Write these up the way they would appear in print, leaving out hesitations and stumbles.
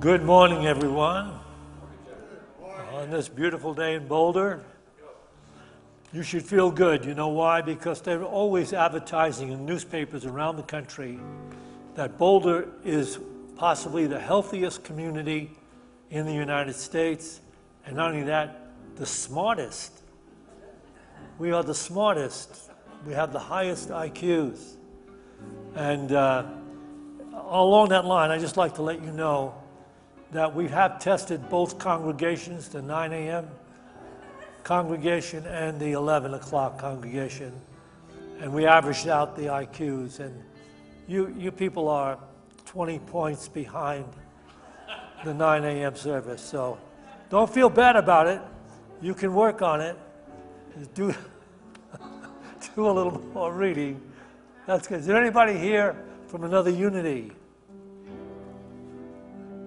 Good morning, everyone. On this beautiful day in Boulder, you should feel good. You know why? Because they're always advertising in newspapers around the country that Boulder is possibly the healthiest community in the United States, and not only that, the smartest. We are the smartest. We have the highest IQs. And along that line, I'd just like to let you know that we have tested both congregations, the 9 a.m. congregation and the 11 o'clock congregation, and we averaged out the IQs, and you people are 20 points behind the 9 a.m. service, so don't feel bad about it. You can work on it. Do a little more reading. That's good. Is there anybody here from another unity?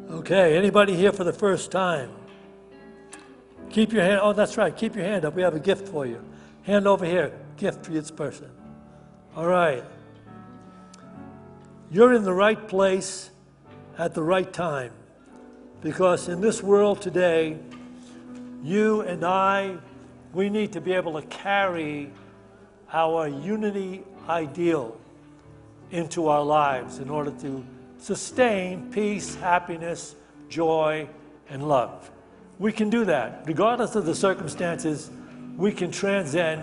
Okay, anybody here for the first time? Keep your hand, oh, that's right, keep your hand up. We have a gift for you. Hand over here, gift for each person. All right. You're in the right place at the right time, because in this world today, you and I, we need to be able to carry our unity ideal into our lives in order to sustain peace, happiness, joy, and love. We can do that. Regardless of the circumstances, we can transcend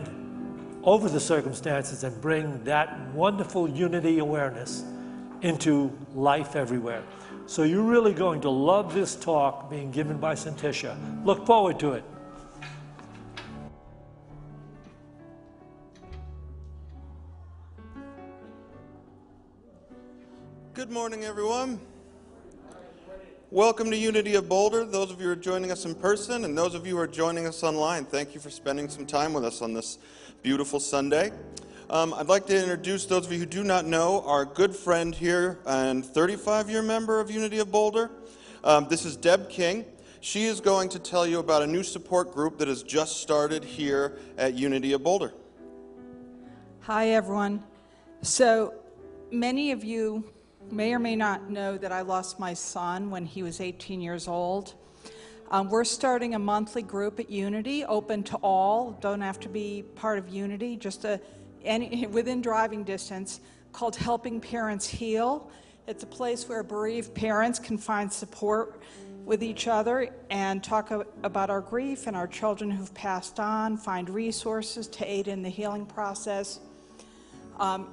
over the circumstances and bring that wonderful unity awareness into life everywhere. So you're really going to love this talk being given by Syntyche. Look forward to it. Good morning, everyone. Welcome to Unity of Boulder. Those of you who are joining us in person and those of you who are joining us online, thank you for spending some time with us on this beautiful Sunday. I'd like to introduce those of you who do not know our good friend here and 35-year member of Unity of Boulder. This is Deb King. She is going to tell you about a new support group that has just started here at Unity of Boulder. Hi, everyone. So many of you may or may not know that I lost my son when he was 18 years old. We're starting a monthly group at Unity, open to all, don't have to be part of Unity, just within driving distance, called Helping Parents Heal. It's a place where bereaved parents can find support with each other and talk about our grief and our children who've passed on, find resources to aid in the healing process.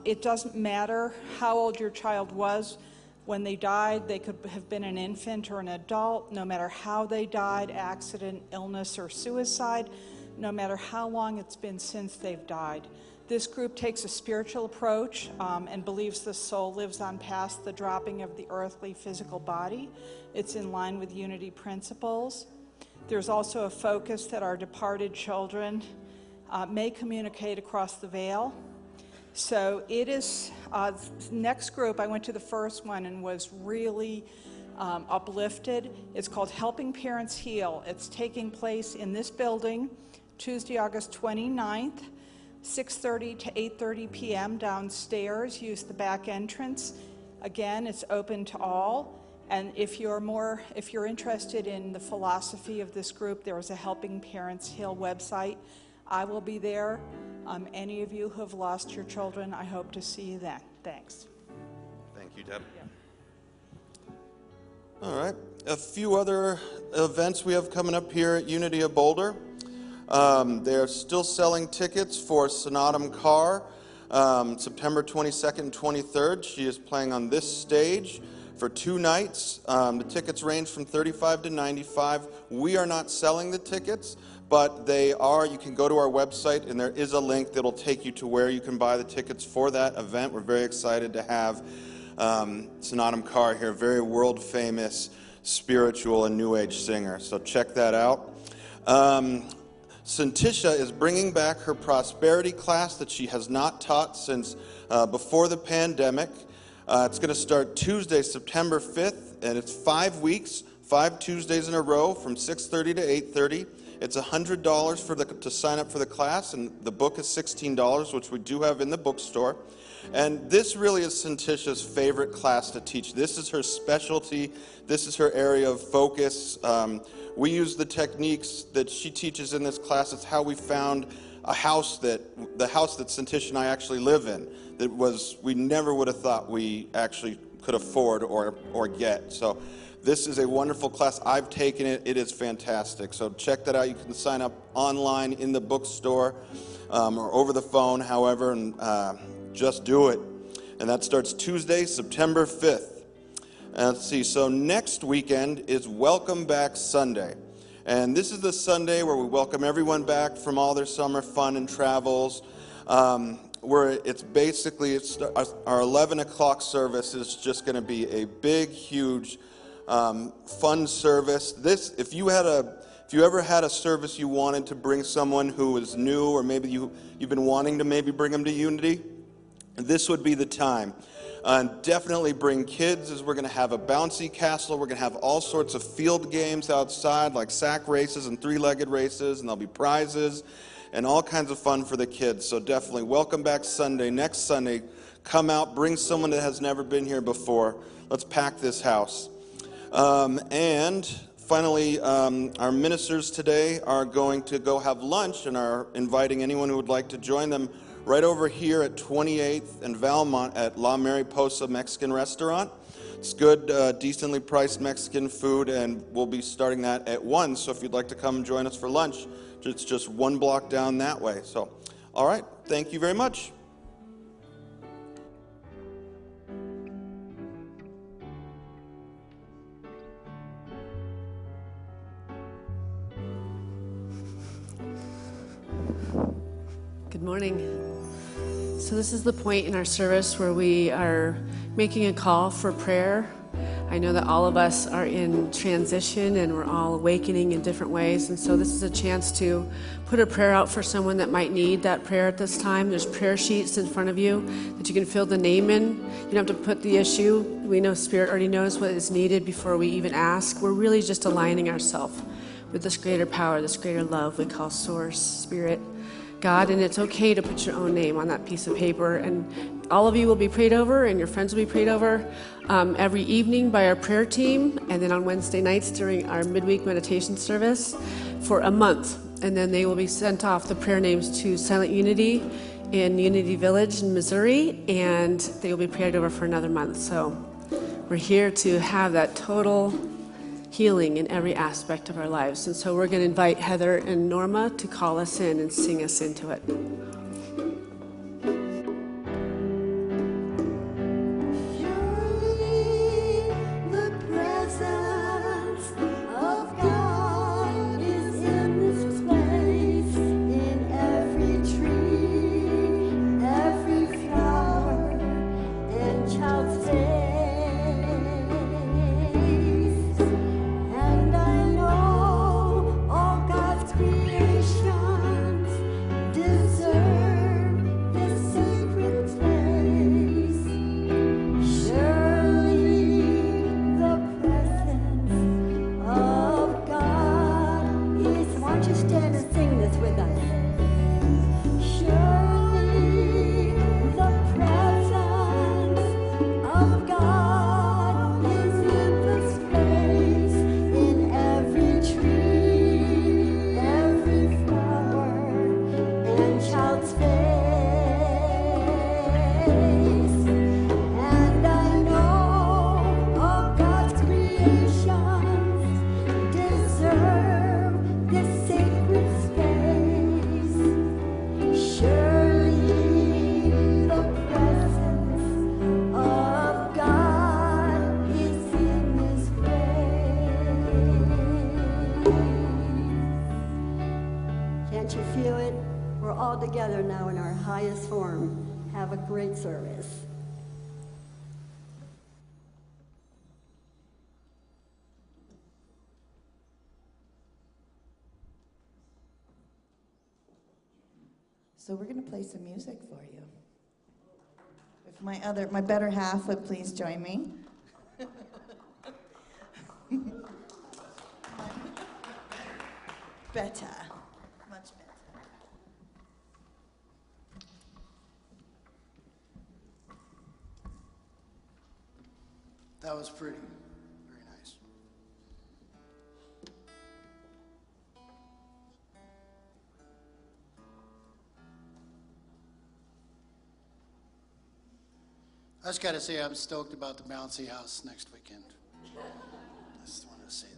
It doesn't matter how old your child was when they died. They could have been an infant or an adult. No matter how they died, accident, illness, or suicide, no matter how long it's been since they've died. This group takes a spiritual approach and believes the soul lives on past the dropping of the earthly physical body. It's in line with Unity principles. There's also a focus that our departed children may communicate across the veil. So it is, next group, I went to the first one and was really uplifted. It's called Helping Parents Heal. It's taking place in this building, Tuesday, August 29th, 6:30 to 8:30 p.m. downstairs. Use the back entrance. Again, it's open to all. And if you're interested in the philosophy of this group, there is a Helping Parents Heal website. I will be there. Any of you who have lost your children, I hope to see you then. Thanks. Thank you, Deb. Yeah. All right. A few other events we have coming up here at Unity of Boulder. They're still selling tickets for Syntyche Carr, September 22nd and 23rd. She is playing on this stage for 2 nights. The tickets range from $35 to $95. We are not selling the tickets, but they are. You can go to our website, and there is a link that'll take you to where you can buy the tickets for that event. We're very excited to have Syntyche Carr here, very world-famous spiritual and New Age singer. So check that out. Syntyche is bringing back her prosperity class that she has not taught since before the pandemic. It's going to start Tuesday, September 5th, and it's 5 weeks, 5 Tuesdays in a row from 6:30 to 8:30. It's $100 to sign up for the class, and the book is $16, which we do have in the bookstore. And this really is Syntyche's favorite class to teach. This is her specialty. This is her area of focus. We use the techniques that she teaches in this class. It's how we found the house that Syntyche and I actually live in. We never would have thought we actually could afford or get. So this is a wonderful class. I've taken it. It is fantastic. So check that out. You can sign up online in the bookstore or over the phone, however, and just do it. And that starts Tuesday, September 5th. And let's see. So next weekend is Welcome Back Sunday. And this is the Sunday where we welcome everyone back from all their summer fun and travels. Where it's our 11 o'clock service is just going to be a big, huge, fun service. If you ever had a service you wanted to bring someone who was new, or maybe you've been wanting to maybe bring them to Unity, this would be the time. Definitely bring kids, as we're going to have a bouncy castle. We're going to have all sorts of field games outside, like sack races and three-legged races, and there'll be prizes and all kinds of fun for the kids. So definitely Welcome Back Sunday, next Sunday. Come out, bring someone that has never been here before. Let's pack this house. And finally, our ministers today are going to go have lunch and are inviting anyone who would like to join them right over here at 28th and Valmont at La Mariposa Mexican Restaurant. It's good, decently priced Mexican food, and we'll be starting that at 1. So if you'd like to come join us for lunch, it's just 1 block down that way. So, all right, thank you very much. Good morning. So this is the point in our service where we are making a call for prayer. I know that all of us are in transition and we're all awakening in different ways. And so this is a chance to put a prayer out for someone that might need that prayer at this time. There's prayer sheets in front of you that you can fill the name in. You don't have to put the issue. We know Spirit already knows what is needed before we even ask. We're really just aligning ourselves with this greater power, this greater love we call Source, Spirit, God. And it's okay to put your own name on that piece of paper. And all of you will be prayed over, and your friends will be prayed over every evening by our prayer team, and then on Wednesday nights during our midweek meditation service for a month. And then they will be sent off, the prayer names, to Silent Unity in Unity Village in Missouri, and they will be prayed over for another month. So we're here to have that total healing in every aspect of our lives. And so we're going to invite Heather and Norma to call us in and sing us into it. Together now in our highest form. Have a great service. So we're going to play some music for you. If my better half would please join me. better. Much better. That was pretty. Very nice. I just got to say I'm stoked about the bouncy house next weekend. I just wanted to say that.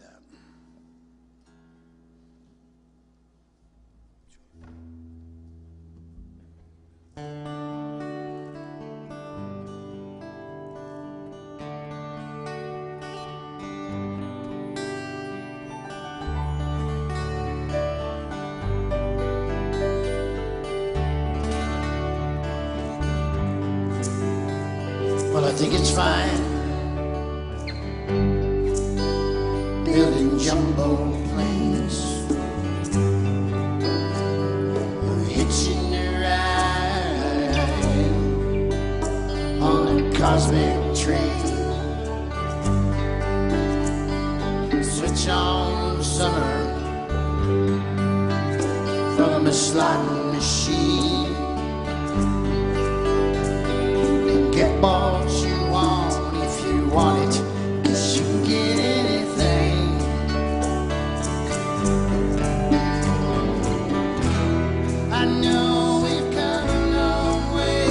Well, I think it's fine building jumbo planes, hitching a ride on a cosmic train. Switch on summer from a slot machine. Get what you want if you want it, 'cause you can get anything. I know we've come a long way.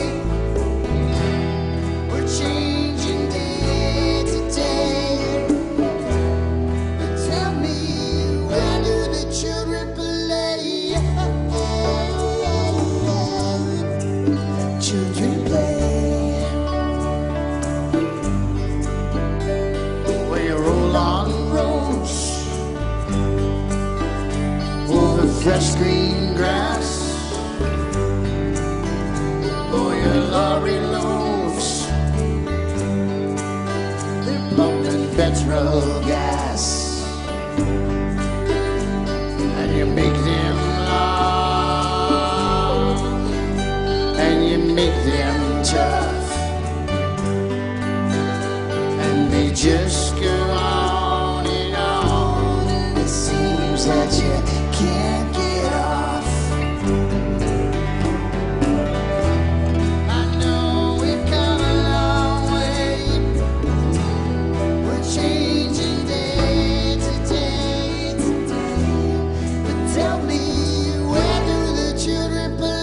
We're changing day to day. But tell me, where do the children play? Children play. Fresh green grass, or your lorry loaves, they're pumping petrol gas, and you make them long, and you make them tough, and they just go on and on, and it seems that you can't get off. I know we've come a long way. We're changing day to day to day. But tell me, where do the children play?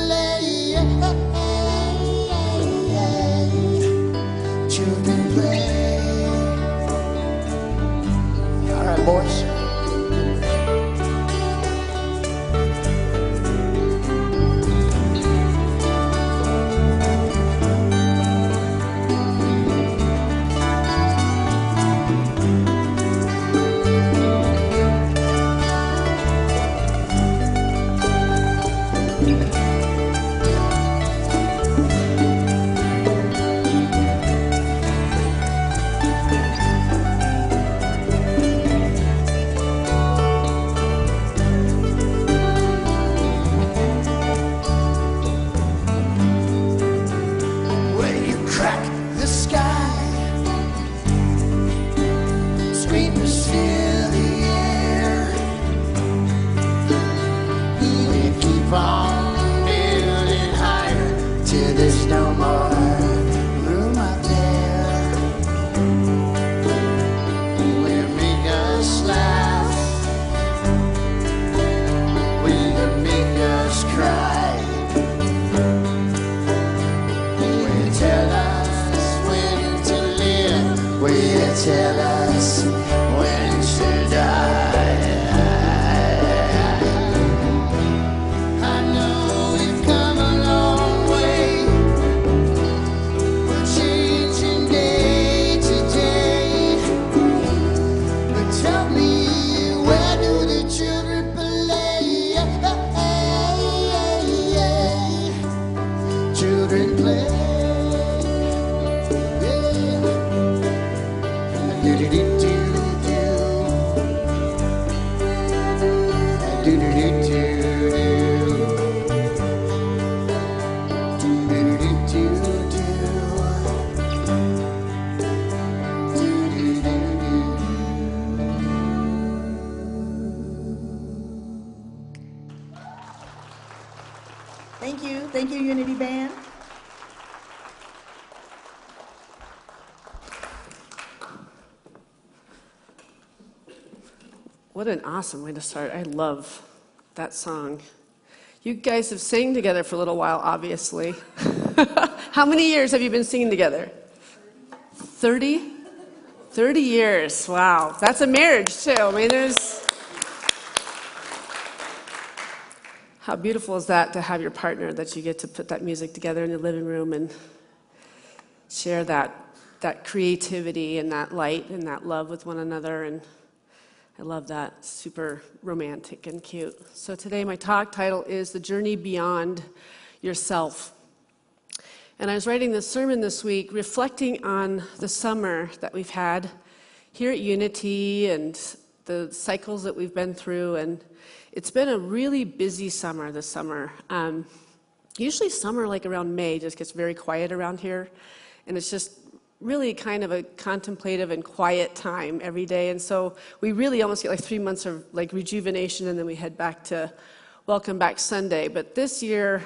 Children play. All right, boys. Tell us when to die. I know we've come a long way. We're changing day to day. But tell me, where do the children play? Children play. Brian. What an awesome way to start. I love that song. You guys have sang together for a little while, obviously. How many years have you been singing together? 30? 30 years. Wow. That's a marriage, too. I mean, how beautiful is that to have your partner, that you get to put that music together in the living room and share that creativity and that light and that love with one another. And I love that. Super romantic and cute. So today my talk title is The Journey Beyond Yourself. And I was writing this sermon this week reflecting on the summer that we've had here at Unity and the cycles that we've been through. And it's been a really busy summer this summer. Usually summer, like around May, just gets very quiet around here. And it's just really kind of a contemplative and quiet time every day. And so we really almost get like 3 months of like rejuvenation, and then we head back to Welcome Back Sunday. But this year,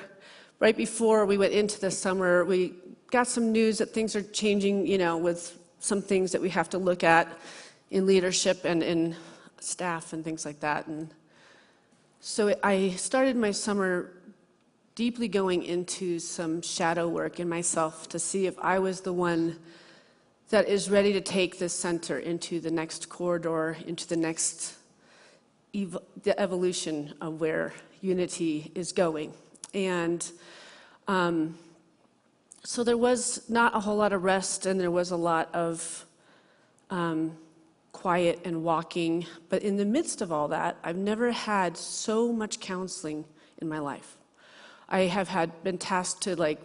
right before we went into the summer, we got some news that things are changing, with some things that we have to look at in leadership and in staff and things like that. And so I started my summer deeply going into some shadow work in myself to see if I was the one that is ready to take this center into the next corridor, into the next the evolution of where Unity is going. And so there was not a whole lot of rest, and there was a lot of quiet and walking. But in the midst of all that, I've never had so much counseling in my life. I have been tasked to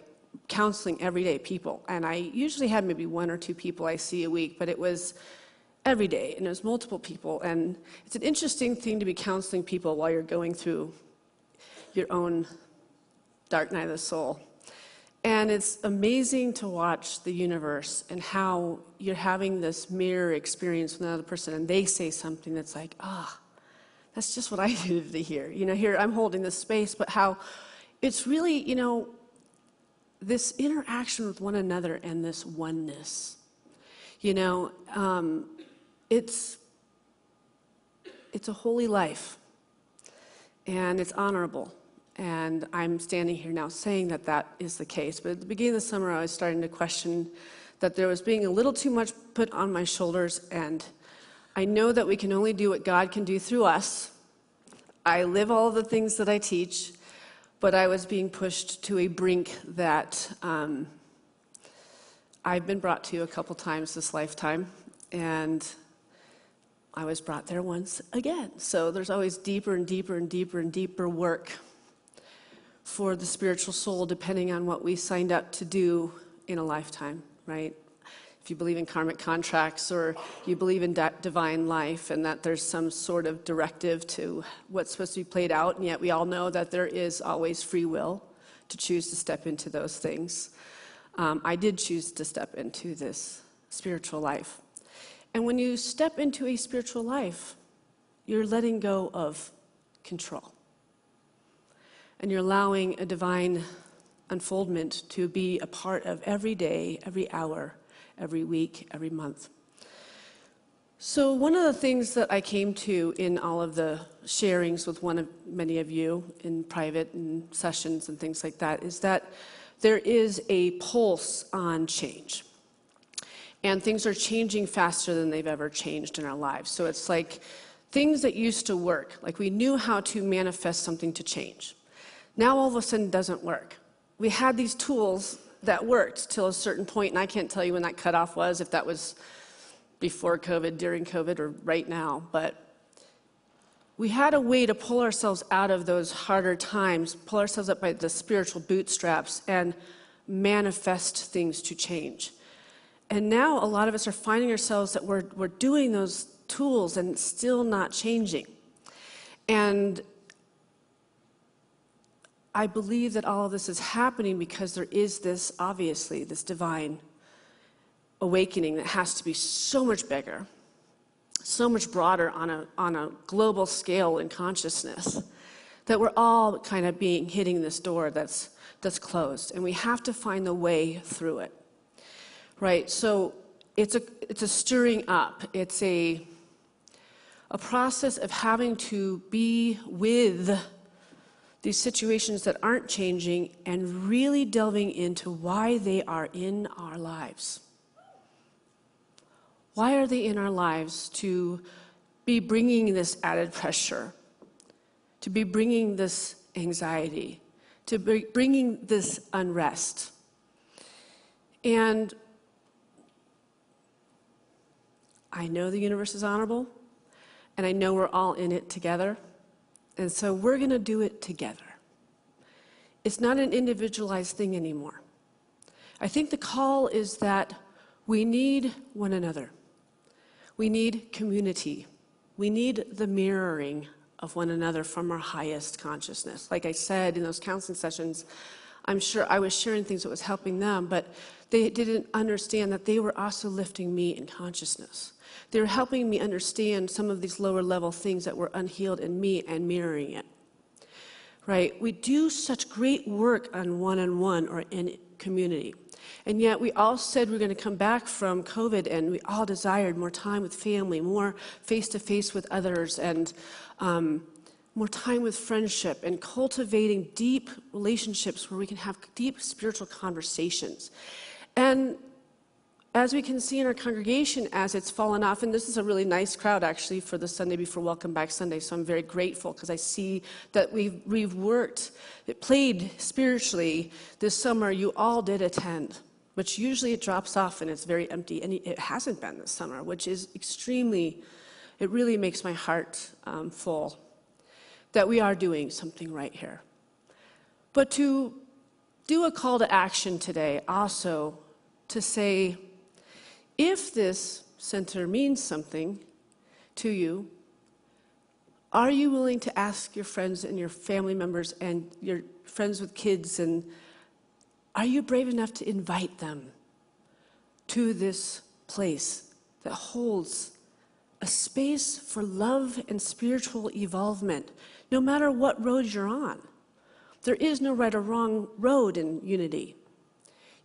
counseling everyday people, and I usually had maybe 1 or 2 people I see a week, but it was every day, and it was multiple people. And it's an interesting thing to be counseling people while you're going through your own dark night of the soul. And it's amazing to watch the universe and how you're having this mirror experience with another person, and they say something that's like, that's just what I needed to hear. Here I'm holding this space, but how it's really, this interaction with one another and this oneness. It's a holy life, and it's honorable. And I'm standing here now saying that that is the case. But at the beginning of the summer, I was starting to question that there was being a little too much put on my shoulders. And I know that we can only do what God can do through us. I live all of the things that I teach, but I was being pushed to a brink that I've been brought to a couple times this lifetime. And I was brought there once again. So there's always deeper and deeper and deeper and deeper work for the spiritual soul, depending on what we signed up to do in a lifetime, right? If you believe in karmic contracts, or you believe in divine life, and that there's some sort of directive to what's supposed to be played out, and yet we all know that there is always free will to choose to step into those things. I did choose to step into this spiritual life. And when you step into a spiritual life, you're letting go of control. And you're allowing a divine unfoldment to be a part of every day, every hour, every week, every month. So one of the things that I came to in all of the sharings with many of you in private and sessions and things like that is that there is a pulse on change. And things are changing faster than they've ever changed in our lives. So it's like things that used to work, like we knew how to manifest something to change. Now all of a sudden it doesn't work. We had these tools that worked till a certain point, and I can't tell you when that cutoff was, if that was before COVID, during COVID, or right now, but we had a way to pull ourselves out of those harder times, pull ourselves up by the spiritual bootstraps, and manifest things to change. And now a lot of us are finding ourselves that we're doing those tools and still not changing. And I believe that all of this is happening because there is this, obviously, this divine awakening that has to be so much bigger, so much broader on a global scale in consciousness, that we're all kind of hitting this door that's closed, and we have to find the way through it, right? So it's a stirring up. It's a process of having to be with these situations that aren't changing and really delving into why they are in our lives. Why are they in our lives to be bringing this added pressure, to be bringing this anxiety, to be bringing this unrest? And I know the universe is honorable, and I know we're all in it together, and so we're going to do it together. It's not an individualized thing anymore. I think the call is that we need one another. We need community. We need the mirroring of one another from our highest consciousness. Like I said in those counseling sessions, I'm sure I was sharing things that was helping them, but they didn't understand that they were also lifting me in consciousness. They were helping me understand some of these lower level things that were unhealed in me and mirroring it. Right? We do such great work on one-on-one or in community. And yet we all said we're going to come back from COVID, and we all desired more time with family, more face-to-face with others, and more time with friendship, and cultivating deep relationships where we can have deep spiritual conversations. And as we can see in our congregation, as it's fallen off, and this is a really nice crowd actually for the Sunday before Welcome Back Sunday, so I'm very grateful because I see that we've worked, it played spiritually this summer. You all did attend, which usually it drops off and it's very empty, and it hasn't been this summer, which is extremely, it really makes my heart full that we are doing something right here. But to do a call to action today also to say, if this center means something to you, are you willing to ask your friends and your family members and your friends with kids, and are you brave enough to invite them to this place that holds a space for love and spiritual evolvement, no matter what road you're on? There is no right or wrong road in unity.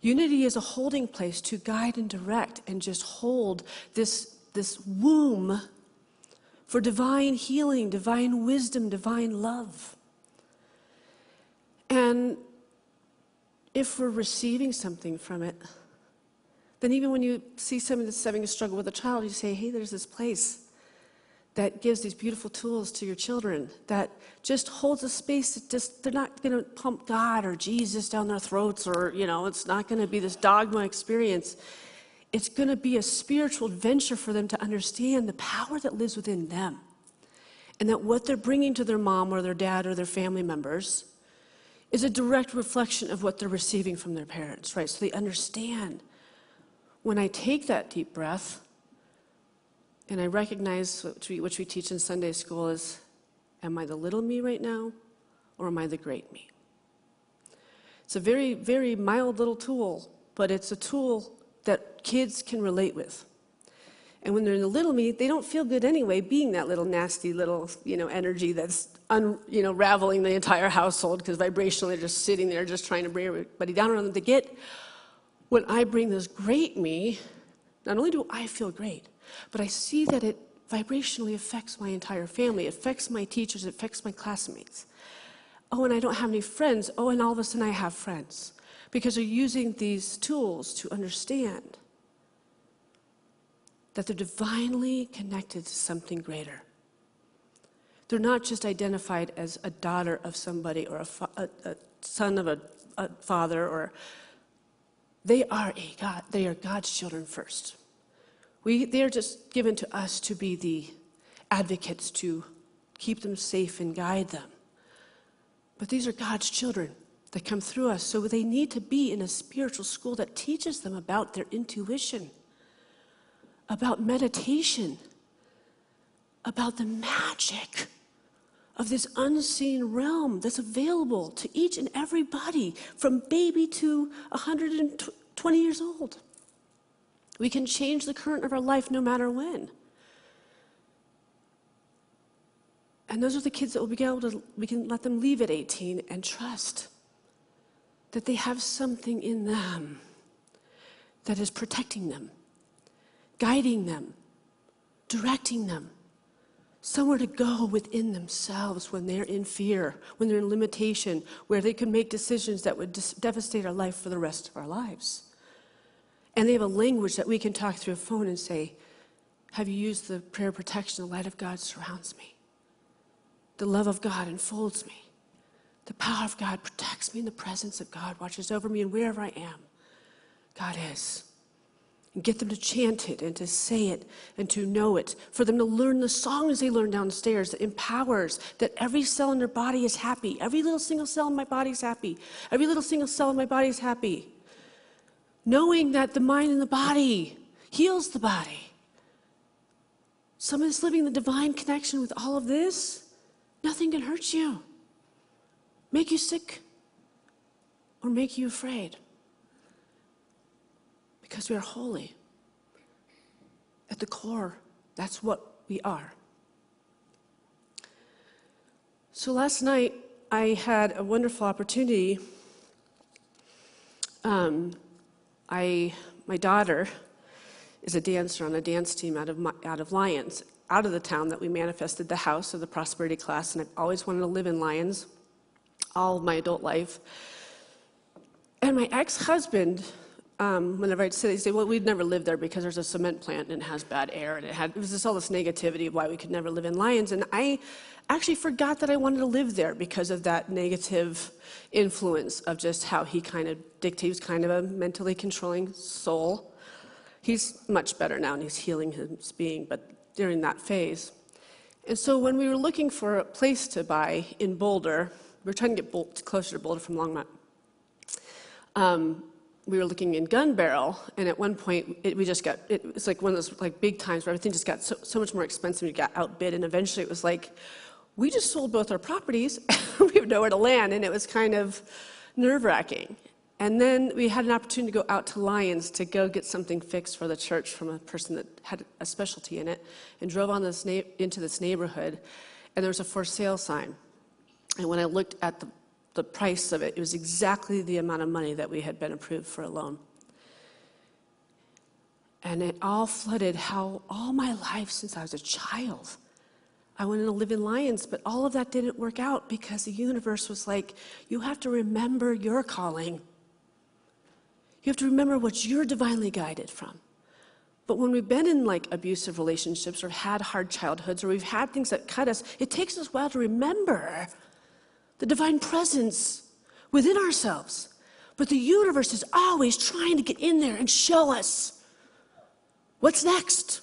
Unity is a holding place to guide and direct and just hold this womb for divine healing, divine wisdom, divine love. And if we're receiving something from it, then even when you see someone that's having a struggle with a child, you say, hey, there's this place that gives these beautiful tools to your children, that just holds a space that just, they're not going to pump God or Jesus down their throats, or, it's not going to be this dogma experience. It's going to be a spiritual adventure for them to understand the power that lives within them, and that what they're bringing to their mom or their dad or their family members is a direct reflection of what they're receiving from their parents, right? So they understand, when I take that deep breath, and I recognize, which we teach in Sunday school, is, am I the little me right now, or am I the great me? It's a very, very mild little tool, but it's a tool that kids can relate with. And when they're in the little me, they don't feel good anyway, being that little nasty little, energy that's, raveling the entire household, because vibrationally they're just sitting there, just trying to bring everybody down on them to get. When I bring this great me, not only do I feel great, but I see that it vibrationally affects my entire family. It affects my teachers. It affects my classmates. Oh, and I don't have any friends. Oh, and all of a sudden I have friends. Because they're using these tools to understand that they're divinely connected to something greater. They're not just identified as a daughter of somebody or a son of a father, or they are God. They are God's children first. They are just given to us to be the advocates, to keep them safe and guide them. But these are God's children that come through us, so they need to be in a spiritual school that teaches them about their intuition, about meditation, about the magic of this unseen realm that's available to each and everybody, from baby to 120 years old. We can change the current of our life no matter when. And those are the kids that we can let them leave at 18 and trust that they have something in them that is protecting them, guiding them, directing them, somewhere to go within themselves when they're in fear, when they're in limitation, where they can make decisions that would devastate our life for the rest of our lives. And they have a language that we can talk through a phone and say, have you used the prayer of protection? The light of God surrounds me. The love of God enfolds me. The power of God protects me, and the presence of God watches over me, and wherever I am, God is. And get them to chant it and to say it and to know it. For them to learn the songs they learn downstairs that empowers, that every cell in their body is happy. Every little single cell in my body is happy. Every little single cell in my body is happy. Knowing that the mind and the body heals the body. Someone is living the divine connection with all of this. Nothing can hurt you, make you sick, or make you afraid. Because we are holy. At the core, that's what we are. So last night, I had a wonderful opportunity. My daughter is a dancer on a dance team out of Lyons, out of the town that we manifested the house of the prosperity class, and I've always wanted to live in Lyons all of my adult life. And my ex-husband, whenever I'd say, they'd say, well, we'd never live there because there's a cement plant and it has bad air, and it was just all this negativity of why we could never live in Lyons. And I actually forgot that I wanted to live there because of that negative influence of just how he kind of dictates. He was kind of a mentally controlling soul. He's much better now, and he's healing his being, but during that phase. And so when we were looking for a place to buy in Boulder, we were trying to get closer to Boulder from Longmont. We were looking in Gun Barrel, and at one point, it's like one of those like big times where everything just got so much more expensive, we got outbid, and eventually it was like, we just sold both our properties, we have nowhere to land, and it was kind of nerve-wracking. And then we had an opportunity to go out to Lyons to go get something fixed for the church from a person that had a specialty in it, and drove on into this neighborhood, and there was a for sale sign. And when I looked at the price of it, it was exactly the amount of money that we had been approved for a loan. And it all flooded how all my life since I was a child, I wanted to live in Lyons, but all of that didn't work out because the universe was like, you have to remember your calling. You have to remember what you're divinely guided from. But when we've been in like abusive relationships or had hard childhoods or we've had things that cut us, it takes us a while to remember the divine presence within ourselves. But the universe is always trying to get in there and show us what's next.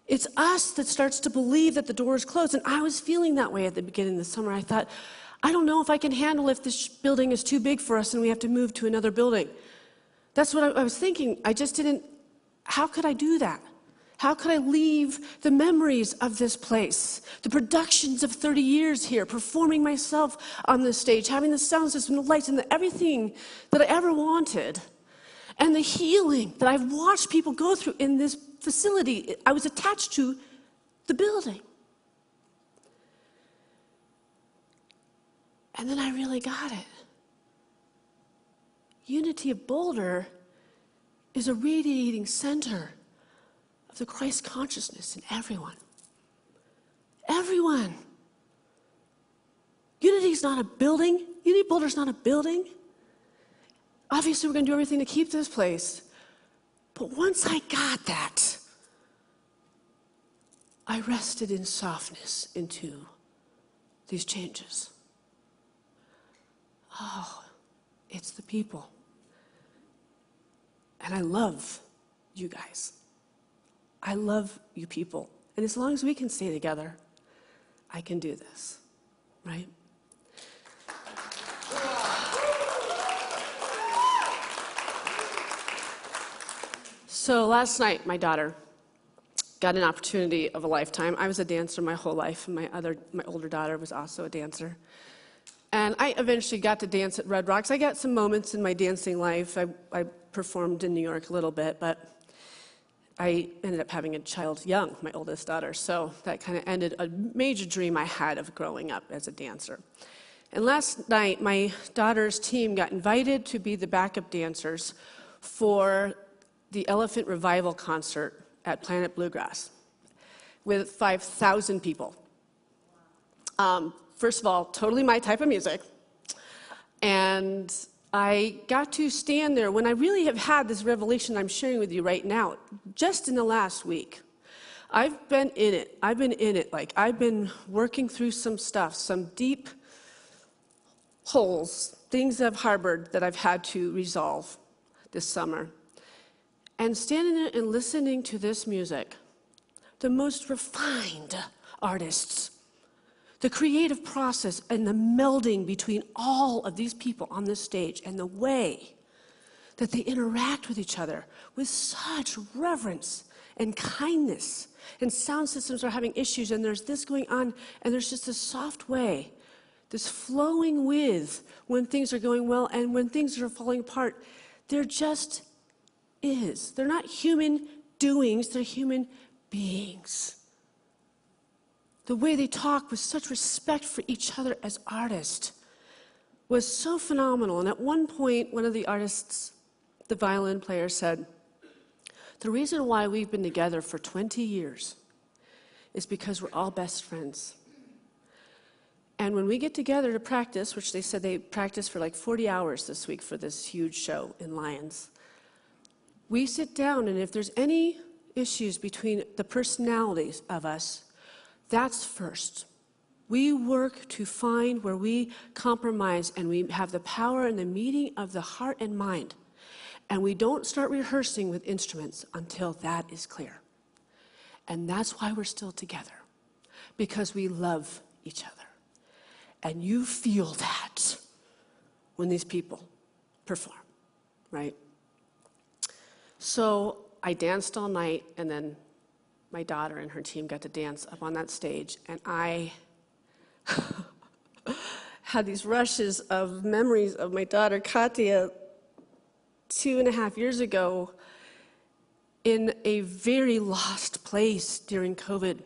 It's us that starts to believe that the door is closed. And I was feeling that way at the beginning of the summer. I thought, I don't know if I can handle if this building is too big for us and we have to move to another building. That's what I was thinking. I just didn't, how could I do that? How could I leave the memories of this place, the productions of 30 years here, performing myself on this stage, having the sound system, the lights, and everything that I ever wanted, and the healing that I've watched people go through in this facility. I was attached to the building. And then I really got it. Unity of Boulder is a radiating center of the Christ consciousness in everyone. Everyone. Unity is not a building. Unity of Boulder is not a building. Obviously, we're going to do everything to keep this place. But once I got that, I rested in softness into these changes. Oh, it's the people. And I love you guys. I love you people. And as long as we can stay together, I can do this, right? So last night, my daughter got an opportunity of a lifetime. I was a dancer my whole life, and my older daughter was also a dancer. And I eventually got to dance at Red Rocks. I got some moments in my dancing life. I performed in New York a little bit, but I ended up having a child young, my oldest daughter, so that kind of ended a major dream I had of growing up as a dancer. And last night, my daughter's team got invited to be the backup dancers for the Elephant Revival concert at Planet Bluegrass with 5,000 people. First of all, totally my type of music. And I got to stand there when I really have had this revelation I'm sharing with you right now, just in the last week. I've been in it. Like, I've been working through some stuff, some deep holes, things I've harbored that I've had to resolve this summer. And standing there and listening to this music, the most refined artists, the creative process and the melding between all of these people on this stage and the way that they interact with each other with such reverence and kindness. And sound systems are having issues, and there's this going on, and there's just this soft way, this flowing with when things are going well and when things are falling apart. There just is. They're not human doings, they're human beings. The way they talk with such respect for each other as artists was so phenomenal. And at one point, one of the artists, the violin player, said, "The reason why we've been together for 20 years is because we're all best friends. And when we get together to practice," which they said they practiced for like 40 hours this week for this huge show in Lyons, "we sit down, and if there's any issues between the personalities of us, that's first. We work to find where we compromise, and we have the power and the meeting of the heart and mind. And we don't start rehearsing with instruments until that is clear. And that's why we're still together, because we love each other." And you feel that when these people perform, right? So I danced all night, and then my daughter and her team got to dance up on that stage, and I had these rushes of memories of my daughter Katya 2.5 years ago in a very lost place during COVID.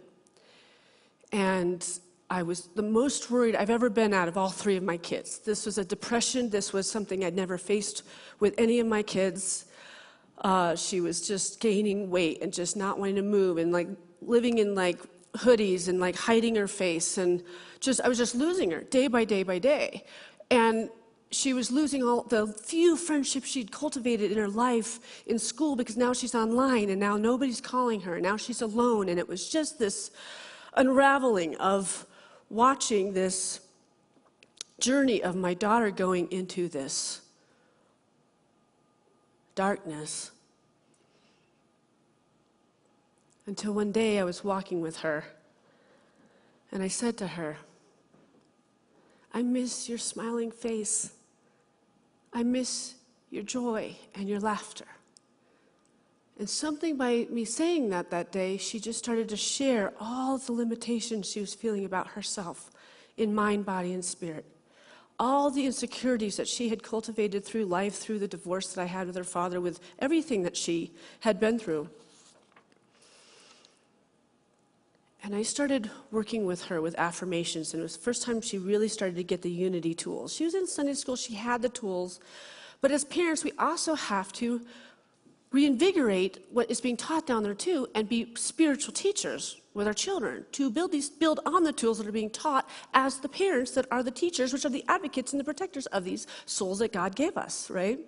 And I was the most worried I've ever been out of all three of my kids. This was a depression. This was something I'd never faced with any of my kids. She was just gaining weight and just not wanting to move and like living in like hoodies and like hiding her face, and I was just losing her day by day by day. And she was losing all the few friendships she'd cultivated in her life in school, because now she's online and now nobody's calling her. Now she's alone, and it was just this unraveling of watching this journey of my daughter going into this darkness. Until one day I was walking with her, and I said to her, "I miss your smiling face. I miss your joy and your laughter." And something by me saying that day, she just started to share all the limitations she was feeling about herself in mind, body, and spirit. All the insecurities that she had cultivated through life, through the divorce that I had with her father, with everything that she had been through. And I started working with her with affirmations, and it was the first time she really started to get the unity tools. She was in Sunday school, she had the tools, but as parents, we also have to reinvigorate what is being taught down there too, and be spiritual teachers with our children, to build on the tools that are being taught as the parents that are the teachers, which are the advocates and the protectors of these souls that God gave us, right?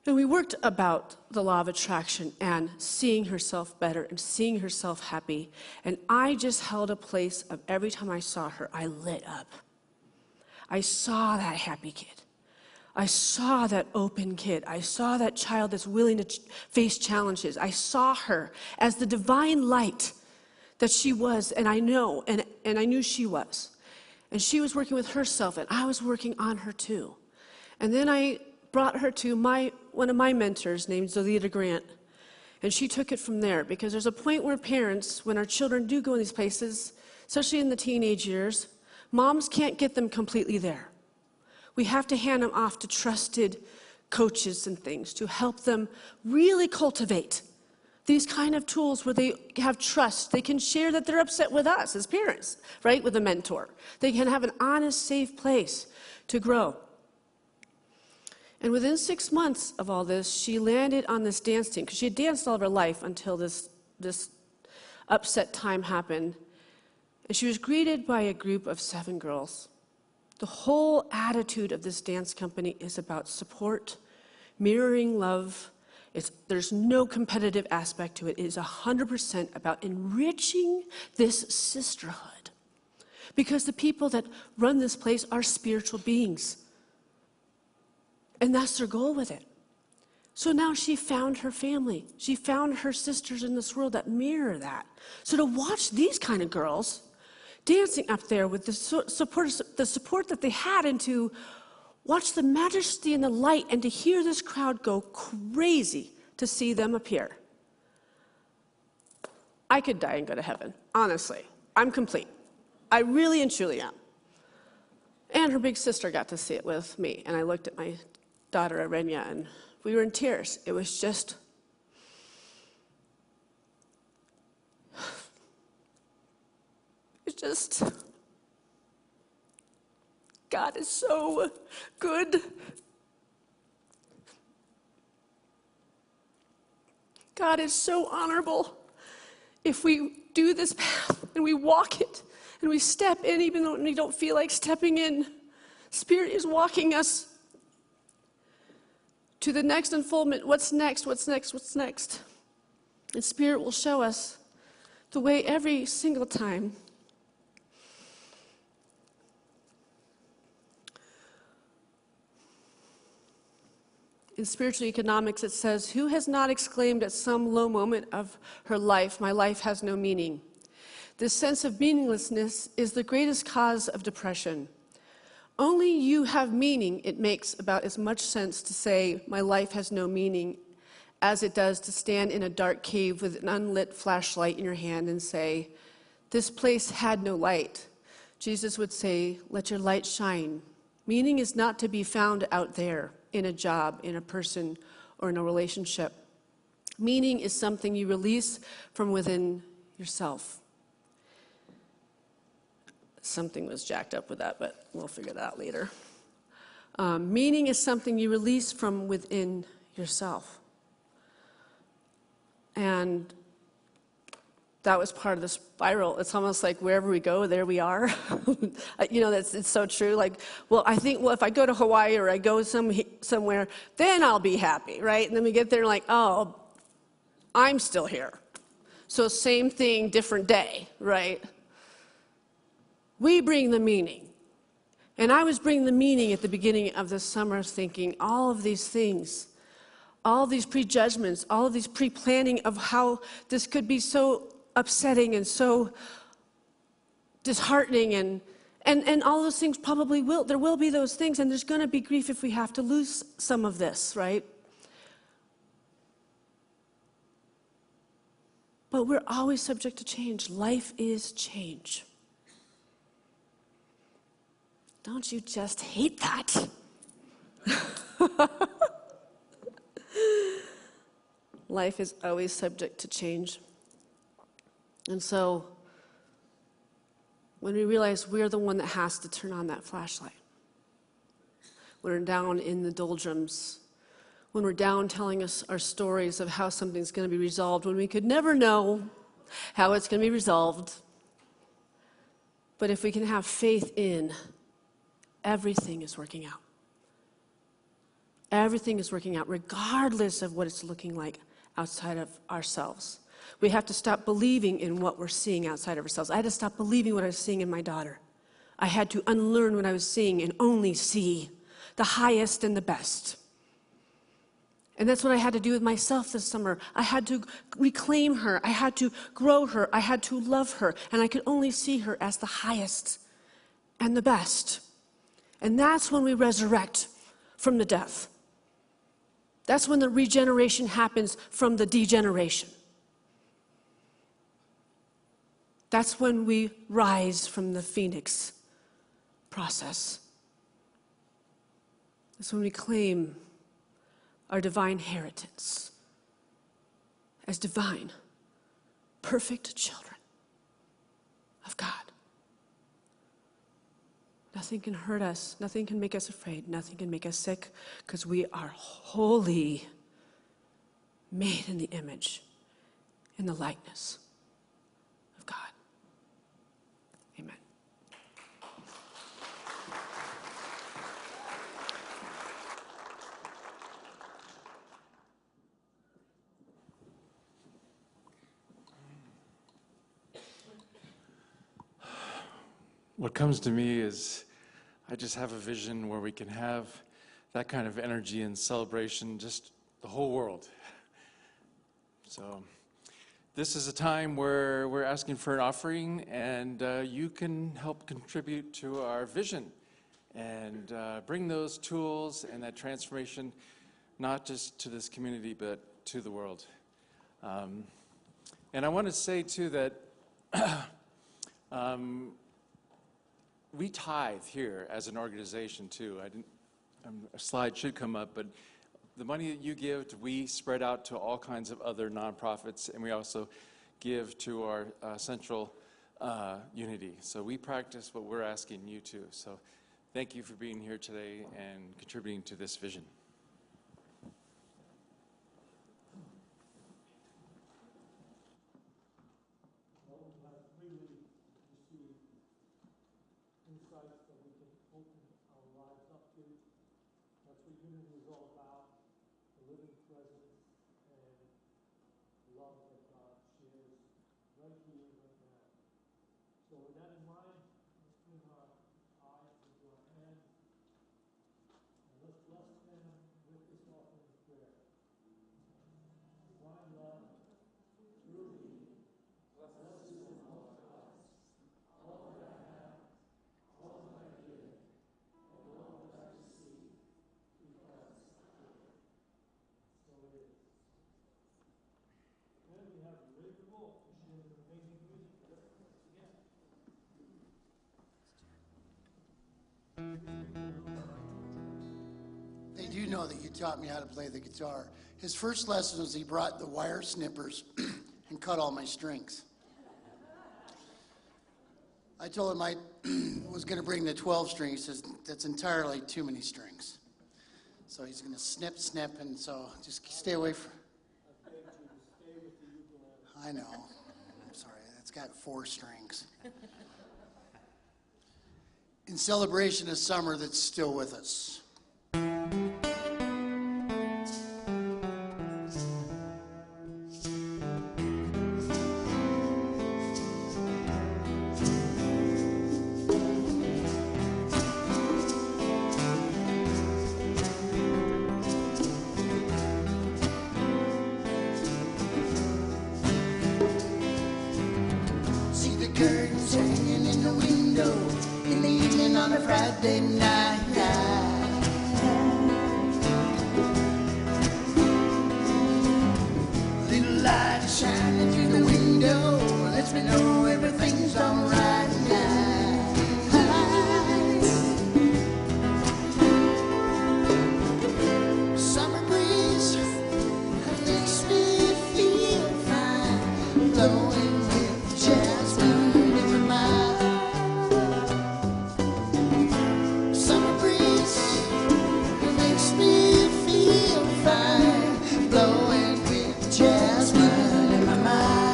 And we worked about the law of attraction and seeing herself better and seeing herself happy. And I just held a place of every time I saw her, I lit up. I saw that happy kid. I saw that open kid. I saw that child that's willing to face challenges. I saw her as the divine light that she was, and I know, and I knew she was. And she was working with herself, and I was working on her too. And then I brought her to one of my mentors named Zolita Grant, and she took it from there, because there's a point where parents, when our children do go in these places, especially in the teenage years, moms can't get them completely there. We have to hand them off to trusted coaches and things to help them really cultivate these kind of tools where they have trust. They can share that they're upset with us as parents, right, with a mentor. They can have an honest, safe place to grow. And within 6 months of all this, she landed on this dance team, because she had danced all of her life until this upset time happened. And she was greeted by a group of 7 girls. The whole attitude of this dance company is about support, mirroring love. There's no competitive aspect to it. It is 100% about enriching this sisterhood. Because the people that run this place are spiritual beings. And that's their goal with it. So now she found her family. She found her sisters in this world that mirror that. So to watch these kind of girls dancing up there with the support that they had, and to watch the majesty and the light, and to hear this crowd go crazy to see them appear. I could die and go to heaven, honestly. I'm complete. I really and truly am. And her big sister got to see it with me, and I looked at my daughter, Arenya, and we were in tears. It was just... It's just... God is so good. God is so honorable. If we do this path and we walk it and we step in even though we don't feel like stepping in, Spirit is walking us to the next unfoldment. What's next? What's next? What's next? And Spirit will show us the way every single time. In spiritual economics, it says, "Who has not exclaimed at some low moment of her life, 'My life has no meaning'?" This sense of meaninglessness is the greatest cause of depression. Only you have meaning. It makes about as much sense to say, "My life has no meaning," as it does to stand in a dark cave with an unlit flashlight in your hand and say, "This place had no light." Jesus would say, "Let your light shine." Meaning is not to be found out there, in a job, in a person, or in a relationship. Meaning is something you release from within yourself. Something was jacked up with that, but we'll figure that out later. Meaning is something you release from within yourself. And that was part of the spiral. It's almost like wherever we go, there we are. It's so true. Like, if I go to Hawaii or I go somewhere, then I'll be happy, right? And then we get there and like, oh, I'm still here. So same thing, different day, right? We bring the meaning. And I was bringing the meaning at the beginning of this summer, thinking all of these things, all these prejudgments, all of these pre-planning of how this could be so upsetting and so disheartening, and all those things probably will. There will be those things, and there's going to be grief if we have to lose some of this, right? But we're always subject to change. Life is change. Don't you just hate that? Life is always subject to change. And so, when we realize we're the one that has to turn on that flashlight, when we're down in the doldrums, when we're down telling us our stories of how something's going to be resolved, when we could never know how it's going to be resolved, but if we can have faith in, everything is working out. Everything is working out, regardless of what it's looking like outside of ourselves. We have to stop believing in what we're seeing outside of ourselves. I had to stop believing what I was seeing in my daughter. I had to unlearn what I was seeing and only see the highest and the best. And that's what I had to do with myself this summer. I had to reclaim her. I had to grow her. I had to love her. And I could only see her as the highest and the best. And that's when we resurrect from the death. That's when the regeneration happens from the degeneration. That's when we rise from the phoenix process. That's when we claim our divine inheritance as divine, perfect children of God. Nothing can hurt us. Nothing can make us afraid. Nothing can make us sick, because we are wholly made in the image, in the likeness of God. Amen. What comes to me is I just have a vision where we can have that kind of energy and celebration, just the whole world. So this is a time where we're asking for an offering, and you can help contribute to our vision and bring those tools and that transformation not just to this community but to the world. And I want to say too that we tithe here as an organization too. A slide should come up, but the money that you give, we spread out to all kinds of other nonprofits, and we also give to our central unity. So we practice what we're asking you to. So thank you for being here today and contributing to this vision. They do know that you taught me how to play the guitar. His first lesson was he brought the wire snippers and cut all my strings. I told him I was going to bring the 12 string. He says, that's entirely too many strings. So he's going to snip, and so just stay away from... I know. I'm sorry. That's got 4 strings. In celebration of summer that's still with us. See the curtains hanging in the window in the evening on a Friday night. Little light shining through the window lets me know everything's alright now. Summer breeze makes me feel fine, blowing with jasmine in my mind. Summer breeze makes me feel fine, blowing with jasmine in my mind.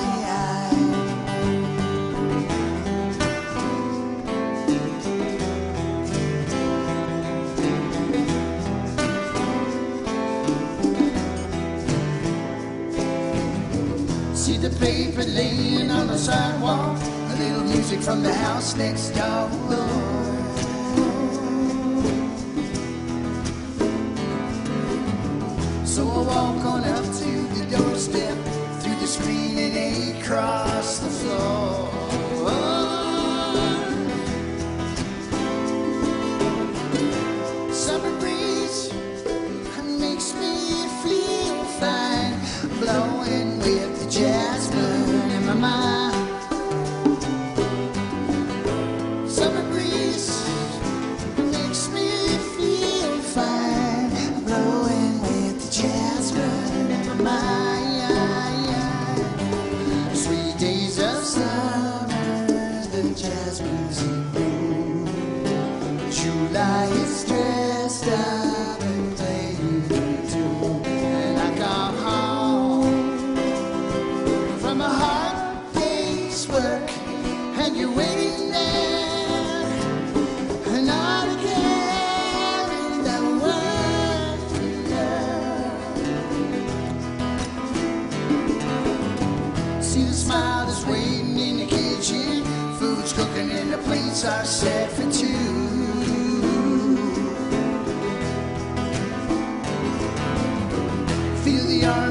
See the paper laying on the sidewalk, a little music from the house next door. So I walk on up to the doorstep, through the screen and across the floor. Summer breeze makes me feel fine, blowing with the jasmine in my mind. Summer breeze makes me feel fine, blowing with the jasmine in my mind.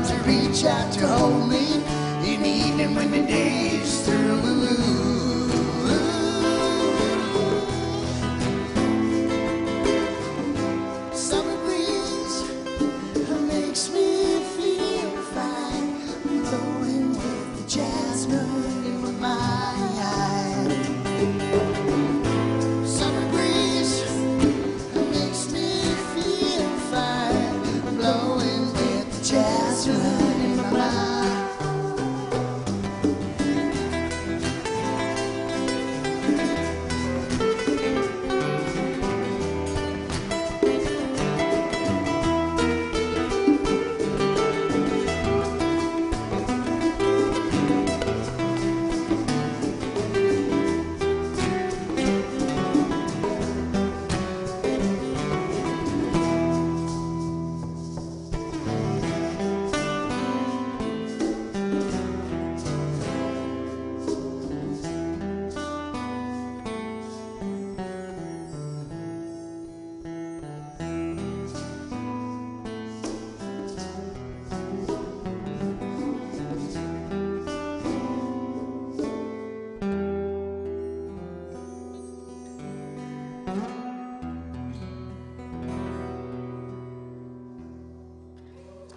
arms that reach out to hold me in the evening when the day is through. Summer breeze makes me feel fine, blowing with the jasmine in my eye. Summer breeze makes me feel fine, blowing with the jasmine in my mind.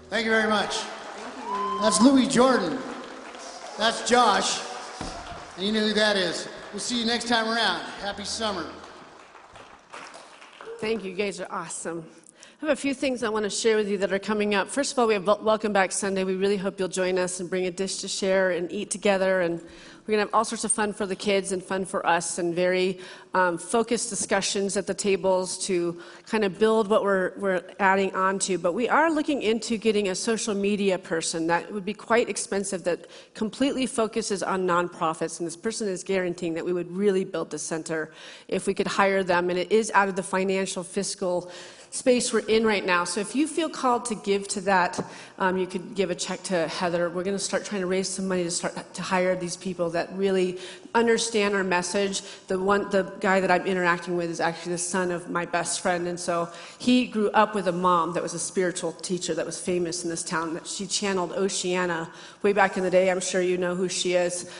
Thank you very much. That's Louis Jordan. That's Josh. And you know who that is. We'll see you next time around. Happy summer. Thank you. You guys are awesome. I have a few things I want to share with you that are coming up. First of all, we have Welcome Back Sunday. We really hope you'll join us and bring a dish to share and eat together. And we're going to have all sorts of fun for the kids and fun for us, and very focused discussions at the tables to kind of build what we're adding on to. But we are looking into getting a social media person. That would be quite expensive, that completely focuses on nonprofits. And this person is guaranteeing that we would really build the center if we could hire them. And it is out of the financial fiscal space we're in right now. So if you feel called to give to that, you could give a check to Heather. We're going to start trying to raise some money to start to hire these people that really understand our message. The guy that I'm interacting with is actually the son of my best friend, and so he grew up with a mom that was a spiritual teacher that was famous in this town. That she channeled Oceana way back in the day. I'm sure you know who she is.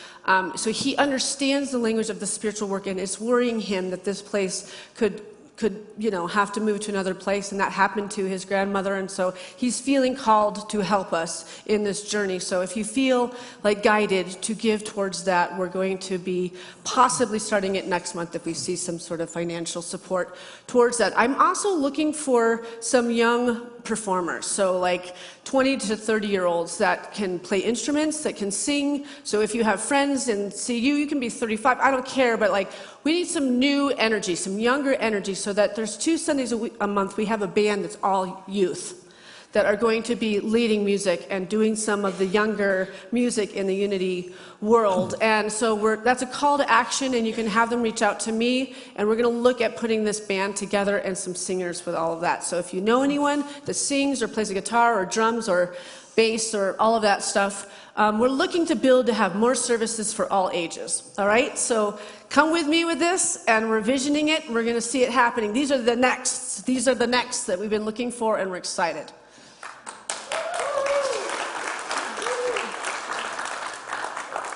So he understands the language of the spiritual work, and it's worrying him that this place could have to move to another place, and that happened to his grandmother, and so he's feeling called to help us in this journey. So if you feel like guided to give towards that, we're going to be possibly starting it next month if we see some sort of financial support towards that. I'm also looking for some young performers, so like 20 to 30-year-olds that can play instruments, that can sing. So if you have friends and see you can be 35, I don't care, but like we need some new energy, some younger energy, so that there's 2 Sundays a month we have a band that's all youth that are going to be leading music and doing some of the younger music in the Unity world. And so that's a call to action, and you can have them reach out to me, and we're going to look at putting this band together and some singers with all of that. So if you know anyone that sings or plays a guitar or drums or bass or all of that stuff, we're looking to build to have more services for all ages. All right? So come with me with this, and we're visioning it. We're going to see it happening. These are the nexts. These are the next that we've been looking for, and we're excited.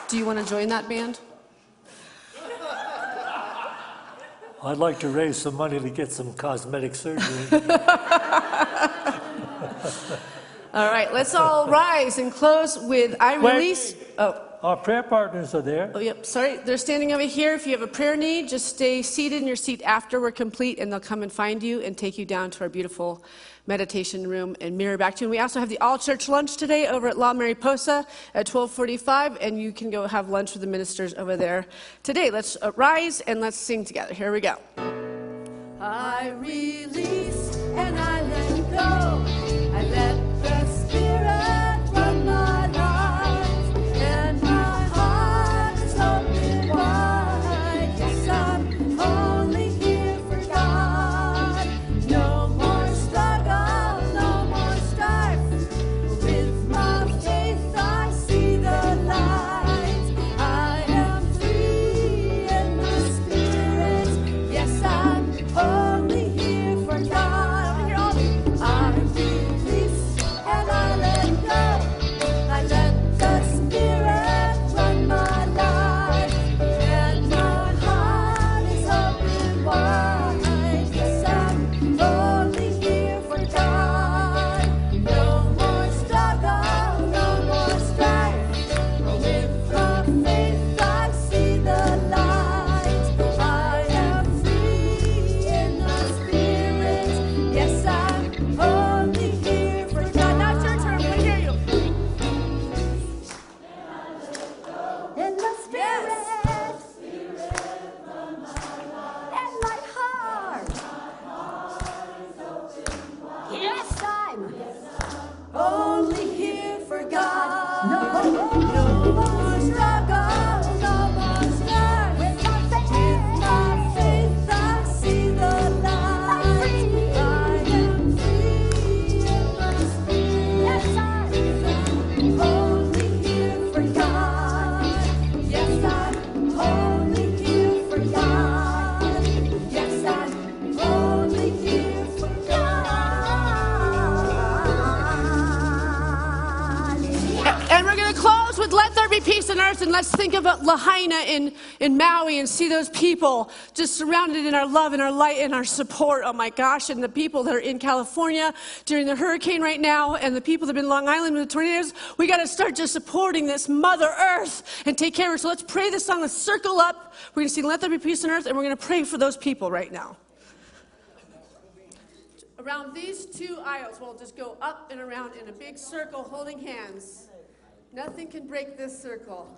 Do you want to join that band? I'd like to raise some money to get some cosmetic surgery. All right, let's all rise and close with I release. Oh. Our prayer partners are there. Oh, yep. Sorry, they're standing over here. If you have a prayer need, just stay seated in your seat after we're complete, and they'll come and find you and take you down to our beautiful meditation room and mirror back to you. And we also have the all-church lunch today over at La Mariposa at 12:45, and you can go have lunch with the ministers over there today. Let's rise and let's sing together. Here we go. I release and I let go. I let the Spirit run my life, and my heart is open wide. Yes, I'm only here for God. No more struggle, no more strife. With my faith I see the light. I am free in my spirit. Yes, I'm only here for God. be peace on earth, and let's think about Lahaina in Maui and see those people just surrounded in our love and our light and our support. Oh my gosh, and the people that are in California during the hurricane right now, and the people that have been in Long Island with the tornadoes. We got to start just supporting this Mother Earth and take care of her. So let's pray this song. Let's circle up. We're going to sing Let There Be Peace on Earth, and we're going to pray for those people right now. Around these two aisles, we'll just go up and around in a big circle holding hands. Nothing can break this circle.